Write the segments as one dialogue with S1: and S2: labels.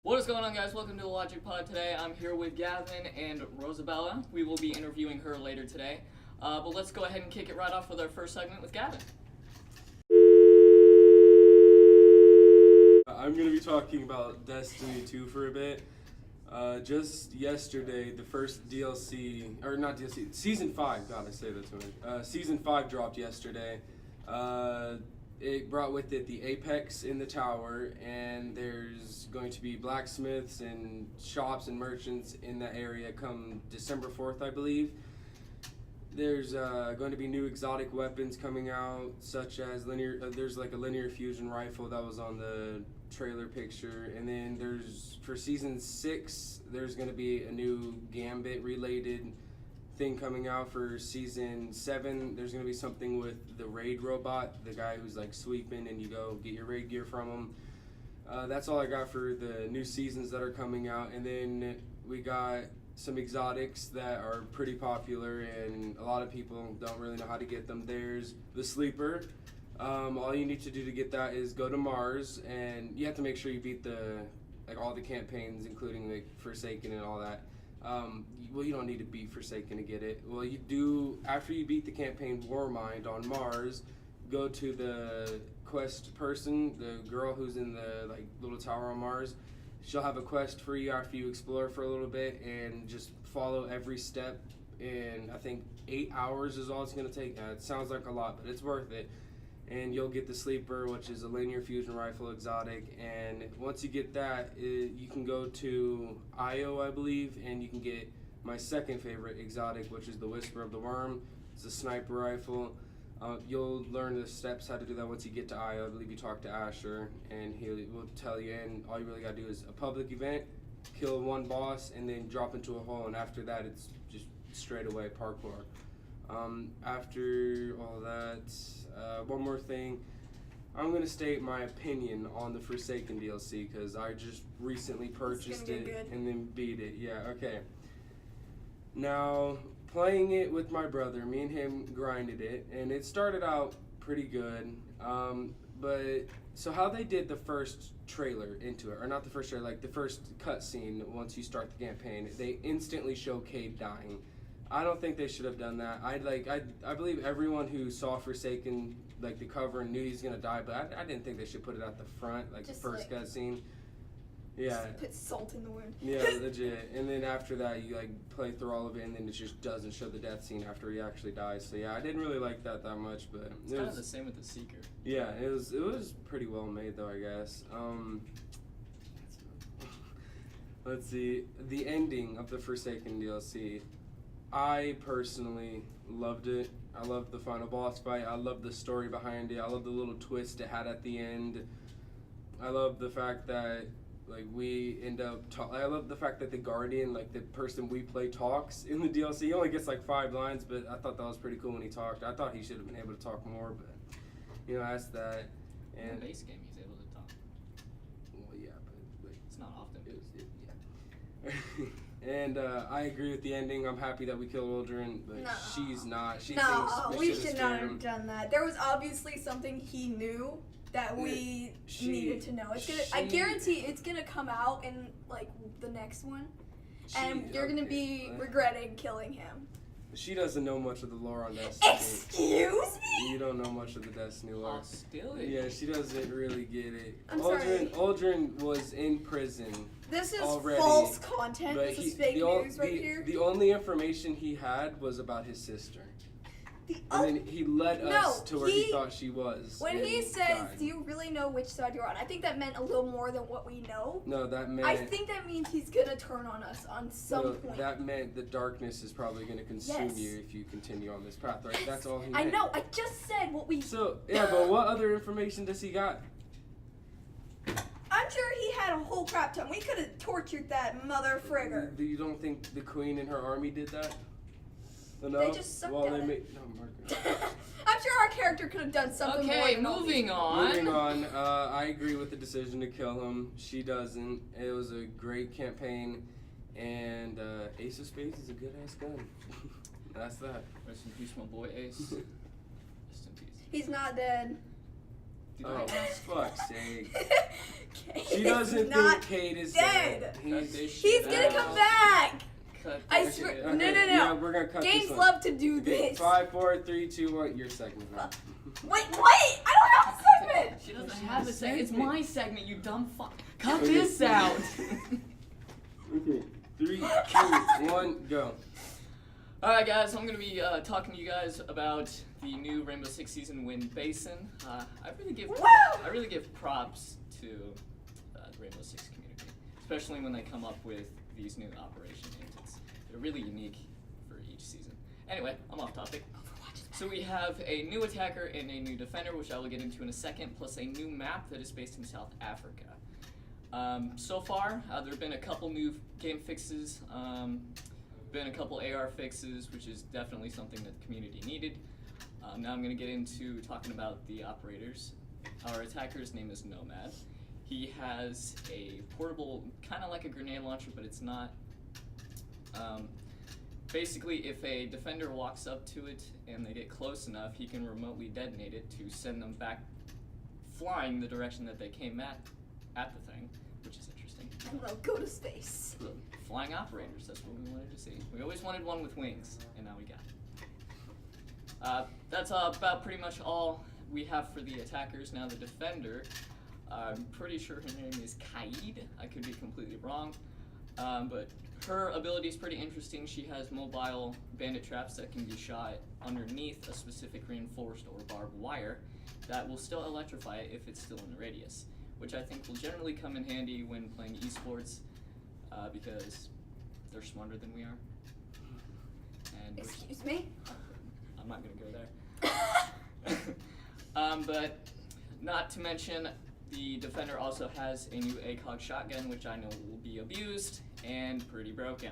S1: What is going on, guys? Welcome to the Logic Pod today. I'm here with Gavin and Rosabella. We will be interviewing her later today. But let's go ahead and kick it right off with our first segment with Gavin.
S2: I'm going to be talking about Destiny 2 for a bit. Just yesterday, the first DLC, or not DLC, Season 5, God, I say that too much. Season 5 dropped yesterday. It brought with it the Apex in the tower, and there's going to be blacksmiths and shops and merchants in that area come December 4th, I believe. There's going to be new exotic weapons coming out, such as there's like a linear fusion rifle that was on the trailer picture, and then for Season 6, there's going to be a new Gambit related thing coming out. For Season 7, there's going to be something with the raid robot, the guy who's like sweeping and you go get your raid gear from him. That's all I got for the new seasons that are coming out, and then we got some exotics that are pretty popular and a lot of people don't really know how to get them. There's the Sleeper. All you need to do to get that is go to Mars, and you have to make sure you beat all the campaigns, including like Forsaken and all that. Well, you don't need to beat Forsaken to get it. Well, you do after you beat the campaign Warmind on Mars. Go to the quest person, the girl who's in the little tower on Mars. She'll have a quest for you after you explore for a little bit, and just follow every step. And I think 8 hours is all it's gonna take. It sounds like a lot, but it's worth it. And you'll get the Sleeper, which is a linear fusion rifle exotic. And once you get that, you can go to Io, I believe, and you can get my second favorite exotic, which is the Whisper of the Worm. It's a sniper rifle. You'll learn the steps how to do that once you get to Io. I believe you talk to Asher, and he will tell you. And all you really gotta do is a public event, kill one boss, and then drop into a hole. And after that, it's just straight away parkour. After all that, one more thing. I'm going to state my opinion on the Forsaken DLC because I just recently purchased it and then beat it. Yeah, okay. Now, playing it with my brother, me and him grinded it, and it started out pretty good. But so how they did the first trailer into it, or not the first trailer, like the first cutscene once you start the campaign, they instantly show Cade dying. I don't think they should have done that. I believe everyone who saw Forsaken, like the cover, and knew he's gonna die, but I didn't think they should put it at the front, like just the first cutscene. Yeah.
S3: Just put salt in the wound.
S2: Yeah, legit. And then after that, you play through all of it, and then it just doesn't show the death scene after he actually dies. So yeah, I didn't really like that much, but
S1: it's kind of the same with the Seeker.
S2: Yeah, it was pretty well made though, I guess. Let's see, the ending of the Forsaken DLC. I personally loved it. I loved the final boss fight. I loved the story behind it. I love the little twist it had at the end. I love the fact that we end up I love the fact that the Guardian, the person we play, talks in the DLC. He only gets 5 lines, but I thought that was pretty cool when he talked. I thought he should have been able to talk more, but that's that.
S1: And in the base game he's able to talk.
S2: Well, yeah, but
S1: it's not often.
S2: Yeah. And I agree with the ending. I'm happy that we killed Aldrin, but
S3: no.
S2: She's not. She
S3: no,
S2: thinks
S3: we should not have done that. There was obviously something he knew that we needed to know. I guarantee it's gonna come out in the next one, and you're gonna be regretting killing him.
S2: She doesn't know much of the lore on Destiny.
S3: Excuse me?
S2: You don't know much of the Destiny lore.
S1: Hostility.
S2: Yeah, she doesn't really get it.
S3: I'm sorry.
S2: Aldrin was in prison.
S3: This is
S2: already,
S3: false content. This is fake news right here.
S2: The only information he had was about his sister. And then he led us to where he thought she was.
S3: When he says, "Do you really know which side you're on?" I think that meant a little more than what we know.
S2: No, that meant...
S3: I think that means he's going to turn on us on some point.
S2: That meant the darkness is probably going to consume you if you continue on this path, right? That's all he meant.
S3: I know. I just said what we...
S2: So, yeah, but what other information does he got?
S3: I'm sure he had a whole crap ton. We could have tortured that mother frigger.
S2: You don't think the queen and her army did that? No?
S3: They just sucked at it.
S2: No,
S3: I'm sure our character could have done something more.
S1: Okay, moving on.
S2: I agree with the decision to kill him. She doesn't. It was a great campaign, and Ace of Spades is a good-ass gun. That's that.
S1: Rest in peace, my boy Ace. Rest in peace.
S3: He's not dead.
S2: Oh, fuck's sake. She doesn't think Cade is
S3: dead.
S2: dead.
S3: He's gonna come back.
S1: Cut
S3: I
S1: this
S3: swear.
S1: shit
S3: No,
S1: out.
S3: no,
S2: Yeah,
S3: no.
S2: we're gonna cut
S3: Games
S2: this one.
S3: love to do
S2: Okay,
S3: this.
S2: 5, 4, 3, 2, 1. Your segment now.
S3: Wait, what? I don't have a segment.
S1: She doesn't have a segment. It's my segment, you dumb fuck. Cut
S2: Okay.
S1: this out.
S2: Okay, 3, 2, 1, go.
S1: Alright guys, I'm going to be talking to you guys about the new Rainbow Six Season win Basin. I really give props to the Rainbow Six community, especially when they come up with these new operation names. They're really unique for each season. Anyway, I'm off topic. So we have a new attacker and a new defender, which I will get into in a second, plus a new map that is based in South Africa. So far, there have been a couple new game fixes, been a couple AR fixes, which is definitely something that the community needed. Now I'm going to get into talking about the operators. Our attacker's name is Nomad. He has a portable, kind of like a grenade launcher, but it's not. Basically, if a defender walks up to it and they get close enough, he can remotely detonate it to send them back flying the direction that they came at the thing, which is interesting.
S3: And they'll go to space.
S1: Flying operators, that's what we wanted to see. We always wanted one with wings, and now we got it. That's about pretty much all we have for the attackers. Now the defender, I'm pretty sure her name is Kaid. I could be completely wrong, but her ability is pretty interesting. She has mobile bandit traps that can be shot underneath a specific reinforced or barbed wire that will still electrify it if it's still in the radius, which I think will generally come in handy when playing esports because they're smarter than we are. And
S3: Excuse me?
S1: I'm not going to go there. But not to mention, the defender also has a new ACOG shotgun, which I know will be abused and pretty broken.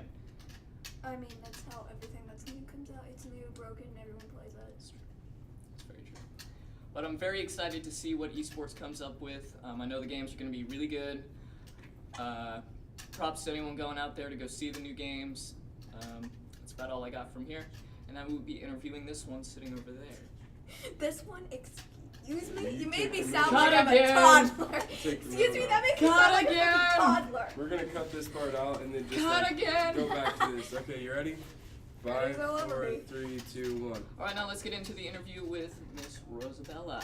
S3: I mean, that's how everything that's new comes out. It's new, broken, and everyone plays it.
S1: It's very true. But I'm very excited to see what esports comes up with. I know the games are going to be really good. Props to anyone going out there to go see the new games. That's about all I got from here. And I will be interviewing this one sitting over there.
S3: This one, excuse me? You made me sound
S1: Cut
S3: like I'm a
S1: again.
S3: toddler. Excuse me, that makes me sound like
S1: again.
S3: I'm a toddler.
S2: We're gonna cut this part out and then just
S1: Cut again.
S2: go back to this. Okay, you ready? 5,
S3: Ready, all over
S2: 4,
S3: me.
S2: 3, 2, 1.
S1: Alright, now let's get into the interview with Miss Rosabella.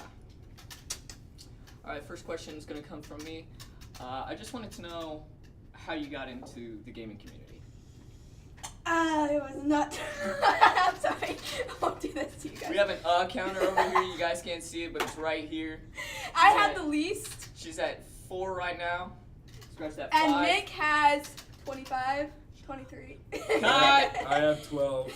S1: Alright, first question is going to come from me. I just wanted to know how you got into the gaming community.
S3: It was not. I'm sorry. I won't do this to you guys.
S1: We have an counter over here. You guys can't see it, but it's right here.
S3: I had the least.
S1: She's at 4 right now. Scratch that 5.
S3: And Nick has 25, 23.
S1: Cut.
S2: I have 12.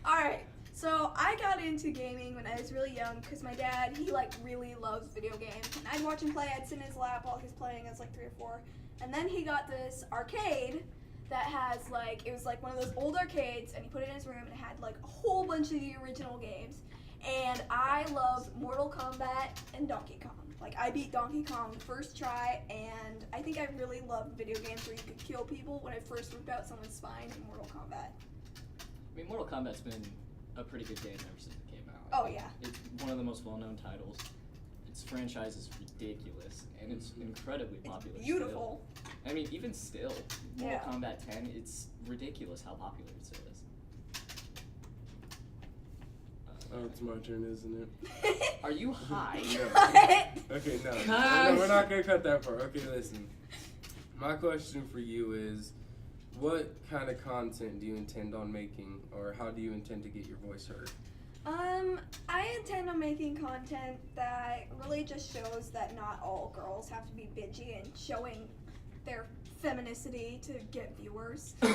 S3: Alright, so I got into gaming when I was really young because my dad, he like really loves video games. And I'd watch him play, I'd sit in his lap while he's playing. I was like 3 or 4. And then he got this arcade that has like, it was like one of those old arcades, and he put it in his room and it had like a whole bunch of the original games. And I loved Mortal Kombat and Donkey Kong. Like, I beat Donkey Kong first try, and I think I really loved video games where you could kill people when I first ripped out someone's spine in Mortal Kombat.
S1: I mean, Mortal Kombat's been a pretty good game ever since it came out.
S3: Oh, yeah.
S1: It's one of the most well-known titles. Its franchise is ridiculous, and it's incredibly popular.
S3: It's beautiful.
S1: Still. I mean, even still, Mortal
S3: Yeah.
S1: Kombat 10, it's ridiculous how popular it still is.
S2: Oh, it's my turn, isn't it?
S1: Are you high?
S2: No. Okay, no.
S1: Cut.
S2: No, we're not gonna cut that part. Okay, listen. My question for you is, what kind of content do you intend on making, or how do you intend to get your voice heard?
S3: I intend on making content that really just shows that not all girls have to be bitchy and showing their feminicity to get viewers. Cut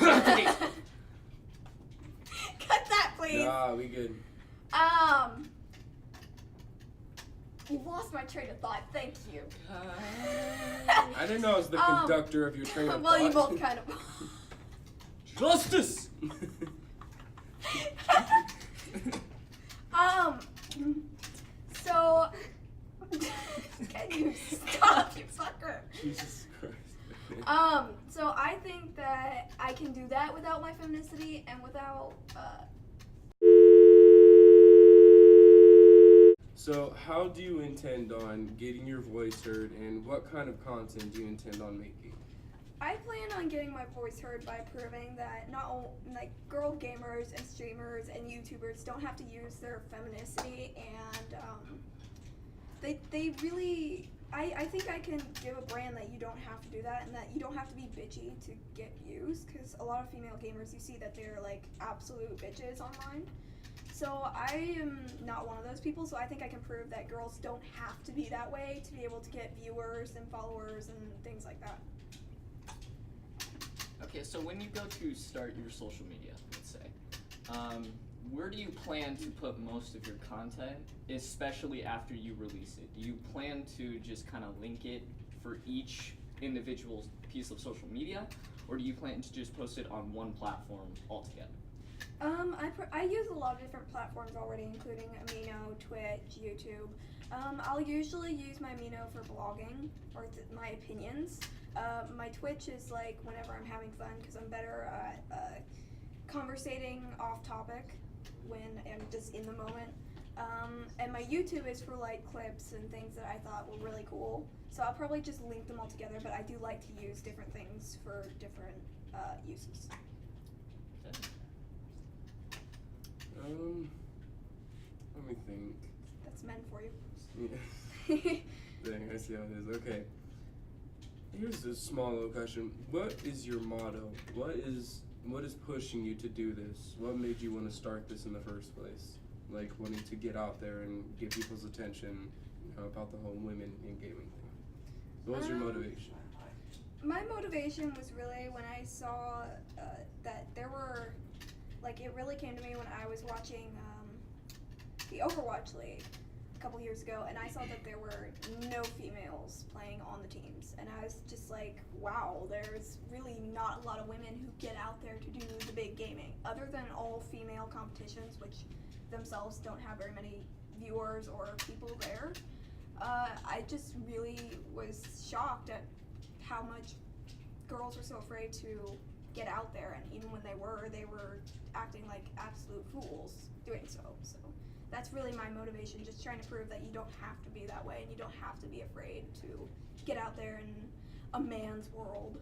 S3: that, please.
S2: Nah, we good.
S3: You lost my train of thought. Thank you.
S2: I didn't know I was the conductor of your train of
S3: well,
S2: thought.
S3: you both kind of.
S1: Justice!
S3: So, can you stop, you fucker?
S2: Jesus Christ.
S3: So I think that I can do that without my feminicity and without,
S2: So how do you intend on getting your voice heard, and what kind of content do you intend on making?
S3: I plan on getting my voice heard by proving that not all, like, girl gamers and streamers and YouTubers don't have to use their femininity, and they really. I think I can give a brand that you don't have to do that, and that you don't have to be bitchy to get views, because a lot of female gamers, you see that they're like absolute bitches online. So I am not one of those people, so I think I can prove that girls don't have to be that way to be able to get viewers and followers and things like that.
S1: Okay, so when you go to start your social media, let's say, where do you plan to put most of your content, especially after you release it? Do you plan to just kind of link it for each individual piece of social media, or do you plan to just post it on one platform altogether?
S3: I use a lot of different platforms already, including Amino, Twitch, YouTube. I'll usually use my Amino for blogging or my opinions. My Twitch is like whenever I'm having fun, because I'm better at conversating off topic when I'm just in the moment. And my YouTube is for like clips and things that I thought were really cool. So I'll probably just link them all together, but I do like to use different things for different uses.
S2: Let me think.
S3: That's men for you.
S2: Yeah. Dang, I see how it is. Okay. Here's a small little question. What is your motto? What is pushing you to do this? What made you want to start this in the first place? Like wanting to get out there and get people's attention, about the whole women in gaming thing. What was your motivation?
S3: My motivation was really when I saw that there were, like, it really came to me when I was watching the Overwatch League a couple years ago, and I saw that there were no females playing on the teams, and I was just like, wow, there's really not a lot of women who get out there to do the big gaming, other than all female competitions, which themselves don't have very many viewers or people there. I just really was shocked at how much girls were so afraid to get out there, and even when they were acting like absolute fools doing so. So that's really my motivation, just trying to prove that you don't have to be that way, and you don't have to be afraid to get out there in a man's world.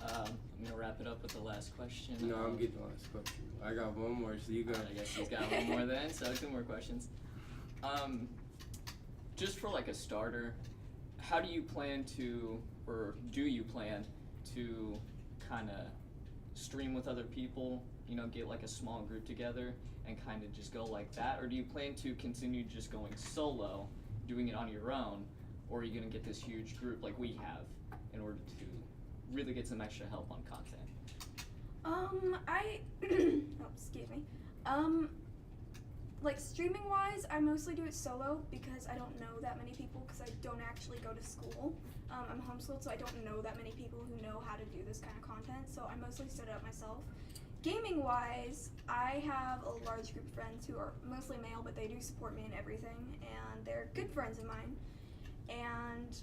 S1: I'm gonna wrap it up with the last question.
S2: No, I'm getting the last question. I got one more, so you go.
S1: I guess he's got one more then, so 2 more questions. Just for like a starter, how do you plan to, or do you plan to kind of stream with other people, get like a small group together and kind of just go like that? Or do you plan to continue just going solo, doing it on your own, or are you gonna get this huge group like we have in order to really get some extra help on content?
S3: Excuse me. Like streaming wise, I mostly do it solo because I don't know that many people, because I don't actually go to school. I'm homeschooled, so I don't know that many people who know how to do this kind of content, so I mostly set it up myself. Gaming wise, I have a large group of friends who are mostly male, but they do support me in everything, and they're good friends of mine. And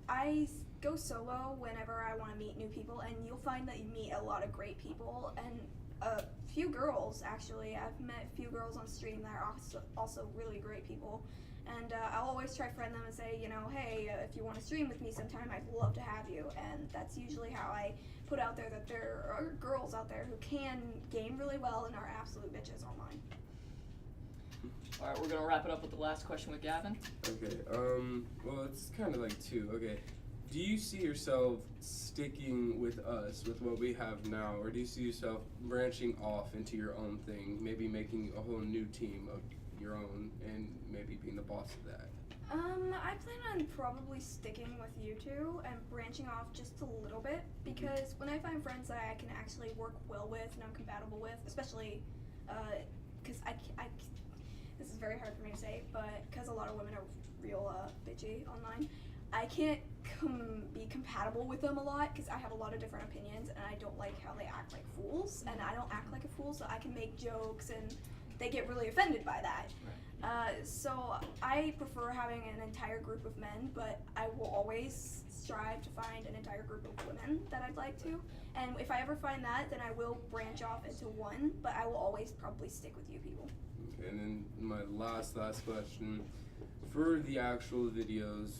S3: I go solo whenever I want to meet new people, and you'll find that you meet a lot of great people, and a few girls, actually. I've met a few girls on stream that are also really great people, and I'll always try to friend them and say, hey, if you want to stream with me sometime, I'd love to have you. And that's usually how I put out there that there are girls out there who can game really well and are absolute bitches online.
S1: All right, we're gonna wrap it up with the last question with Gavin.
S2: Okay, well, it's kind of like 2. Okay, do you see yourself sticking with us, with what we have now, or do you see yourself branching off into your own thing, maybe making a whole new team of your own, and maybe being the boss of that?
S3: I plan on probably sticking with you two and branching off just a little bit, because when I find friends that I can actually work well with and I'm compatible with, especially because this is very hard for me to say, but because a lot of women are real bitchy online, I can't be compatible with them a lot because I have a lot of different opinions, and I don't like how they act like fools, and I don't act like a fool, so I can make jokes and they get really offended by that.
S1: Right.
S3: So I prefer having an entire group of men, but I will always strive to find an entire group of women that I'd like to. And if I ever find that, then I will branch off into one, but I will always probably stick with you people.
S2: Okay, and then my last question. For the actual videos,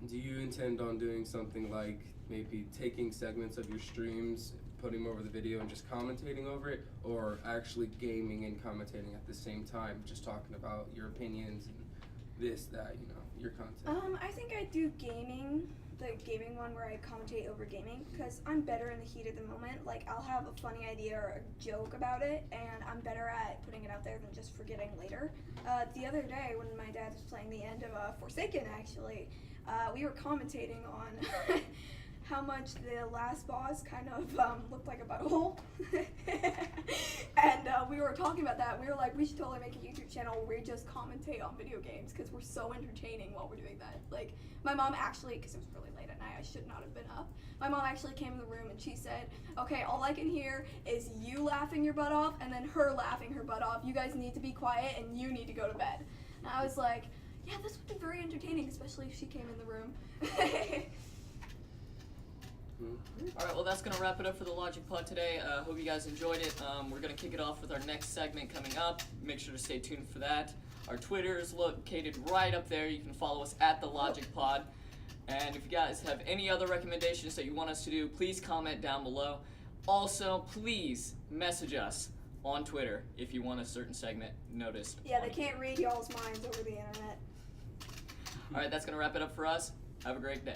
S2: do you intend on doing something like maybe taking segments of your streams, putting them over the video and just commentating over it, or actually gaming and commentating at the same time, just talking about your opinions and this, that, your content?
S3: I think I do gaming, the gaming one where I commentate over gaming, because I'm better in the heat of the moment. Like, I'll have a funny idea or a joke about it, and I'm better at putting it out there than just forgetting later. The other day, when my dad was playing the end of Forsaken, actually, we were commentating on how much the last boss kind of looked like a butthole. And we were talking about that. We were like, we should totally make a YouTube channel where we just commentate on video games because we're so entertaining while we're doing that. Like, my mom actually, because it was really late at night, I should not have been up. My mom actually came in the room and she said, okay, all I can hear is you laughing your butt off and then her laughing her butt off. You guys need to be quiet and you need to go to bed. And I was like, yeah, this would be very entertaining, especially if she came in the room.
S1: Alright, well that's going to wrap it up for the Logic Pod today. Hope you guys enjoyed it. We're going to kick it off with our next segment coming up. Make sure to stay tuned for that. Our Twitter is located right up there. You can follow us at the Logic Pod. And if you guys have any other recommendations that you want us to do, please comment down below. Also, please message us on Twitter if you want a certain segment noticed.
S3: Yeah, they can't read y'all's minds over the internet.
S1: Alright, that's going to wrap it up for us. Have a great day.